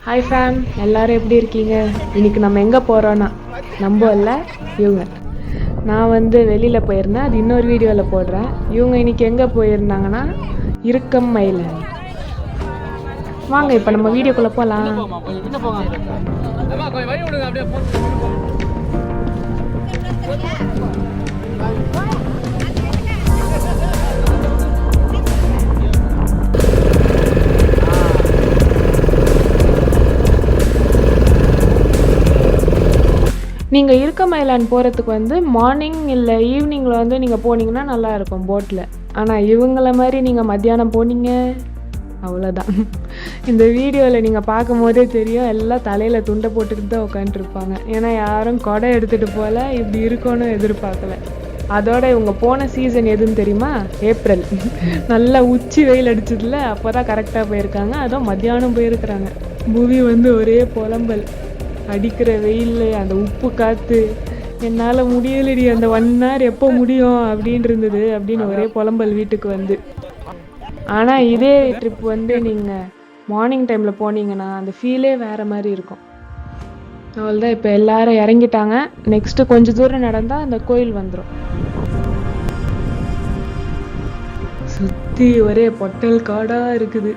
Hi fame, எல்லோரும் எப்படி இருக்கீங்க? இன்றைக்கி நம்ம எங்கே போகிறோன்னா நம்ம இல்லை இவங்க. நான் வெளியில் போயிருந்தேன், அது இன்னொரு வீடியோவில் போடுறேன். இவங்க இன்றைக்கி எங்கே போயிருந்தாங்கன்னா இருக்கம் ஐலாண்ட். வாங்க இப்போ நம்ம வீடியோக்குள்ளே போகலாம். நீங்கள் இருக்கம் ஐலாண்ட் போகிறதுக்கு மார்னிங் இல்லை ஈவினிங்கில் நீங்கள் போனீங்கன்னா நல்லாயிருக்கும் போட்டில். ஆனால் இவங்கள மாதிரி நீங்கள் மத்தியானம் போனீங்க அவ்வளோதான். இந்த வீடியோவில் நீங்கள் பார்க்கும் போதே தெரியும், எல்லாம் தலையில் துண்டை போட்டுக்கிட்டு தான் உட்காந்துருப்பாங்க. ஏன்னா யாரும் கொடை எடுத்துகிட்டு போகல, இப்படி இருக்கும்னு எதிர்பார்க்கல. அதோட இவங்க போன சீசன் எதுன்னு தெரியுமா? ஏப்ரல். நல்லா உச்சி வெயில் அடிச்சதில்ல, அப்போ தான் கரெக்டாக போயிருக்காங்க. அதுவும் மத்தியானம் போயிருக்கிறாங்க. புவி ஒரே புலம்பல், அடிக்கிற வெயில், அந்த உப்பு காற்று, என்னால் முடியலடி, அந்த 1 hour எப்போ முடியும் அப்படின்னு இருந்தது அப்படின்னு ஒரே புலம்பல் வீட்டுக்கு ஆனால் இதே ட்ரிப் நீங்கள் மார்னிங் டைமில் போனீங்கன்னா அந்த ஃபீலே வேறு மாதிரி இருக்கும். அவ்வளோதான், இப்போ எல்லாரும் இறங்கிட்டாங்க. நெக்ஸ்ட்டு கொஞ்சம் தூரம் நடந்தால் அந்த கோயில் வந்துடும். சுற்றி ஒரே பொட்டல் காடாக இருக்குது.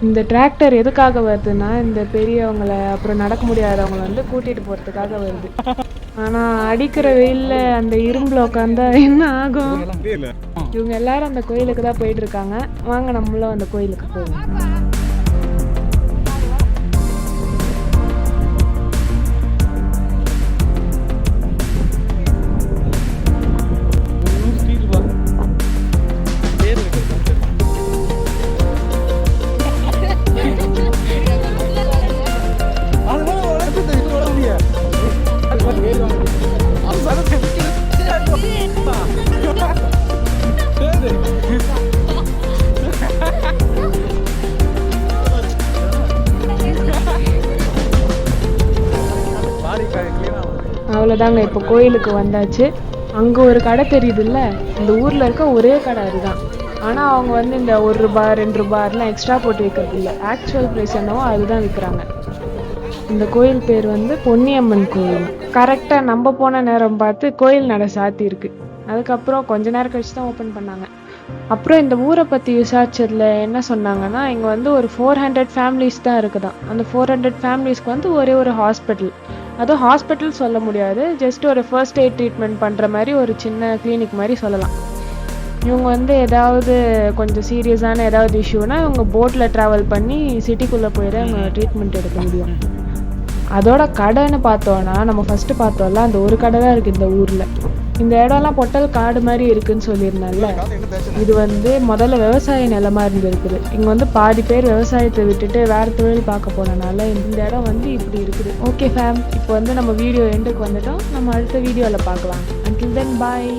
இந்த டிராக்டர் எதுக்காக வருதுன்னா, இந்த பெரியவங்களை அப்புறம் நடக்க முடியாதவங்களை கூட்டிகிட்டு போகிறதுக்காக வருது. ஆனால் அடிக்கிற வெயிலில் அந்த இரும்பில் உட்காந்தா என்ன ஆகும்? இவங்க எல்லாரும் அந்த கோயிலுக்கு தான் போயிட்டு இருக்காங்க. வாங்க நம்மளும் அந்த கோயிலுக்கு போவோம். அவ்வளோதாங்க, இப்போ கோயிலுக்கு வந்தாச்சு. அங்கே ஒரு கடை தெரியுதுல்ல, இந்த ஊரில் இருக்க ஒரே கடை அதுதான். ஆனால் அவங்க இந்த 1 ரூபா 2 ரூபாய்லாம் எக்ஸ்ட்ரா போட்டு விற்கிறது இல்லை, ஆக்சுவல் ப்ரைஸ் என்னவோ அதுதான் விற்கிறாங்க. இந்த கோயில் பேர் பொன்னியம்மன் கோயில். கரெக்டாக நம்ம போன நேரம் பார்த்து கோயில் நடை சாத்தி இருக்கு. அதுக்கப்புறம் கொஞ்ச நேரம் கழிச்சு தான் ஓப்பன் பண்ணாங்க. அப்புறம் இந்த ஊரை பற்றி விசாரிச்சதில் என்ன சொன்னாங்கன்னா, இங்கே ஒரு 400 ஃபேமிலிஸ் தான் இருக்குதான். அந்த 400 ஃபேமிலிஸ்க்கு ஒரே ஒரு ஹாஸ்பிட்டல், அதுவும் ஹாஸ்பிட்டல் சொல்ல முடியாது, ஜஸ்ட் ஒரு ஃபர்ஸ்ட் எய்ட் ட்ரீட்மெண்ட் பண்ணுற மாதிரி ஒரு சின்ன கிளினிக் மாதிரி சொல்லலாம். இவங்க ஏதாவது கொஞ்சம் சீரியஸான ஏதாவது இஷ்யூனா இவங்க போட்டில் ட்ராவல் பண்ணி சிட்டிக்குள்ளே போயிட இவங்க ட்ரீட்மெண்ட் எடுக்க முடியும். அதோட கடைன்னு பார்த்தோன்னா, நம்ம ஃபஸ்ட்டு பார்த்தோம்ல, அந்த ஒரு கடை தான் இருக்குது இந்த ஊரில். இந்த இடம்லாம் பொட்டல் காடு மாதிரி இருக்குதுன்னு சொல்லியிருந்தால, இது முதல்ல விவசாய நிலமாக இருந்துருக்குது. இங்கே பாதி பேர் விவசாயத்தை விட்டுட்டு வேறு தொழில் பார்க்க போனனால இந்த இடம் இப்படி இருக்குது. ஓகே ஃபேம், இப்போ நம்ம வீடியோ எண்டுக்கு வந்துட்டோம். நம்ம அடுத்த வீடியோவில் பார்க்கலாம். அன்டில் தென் பாய்.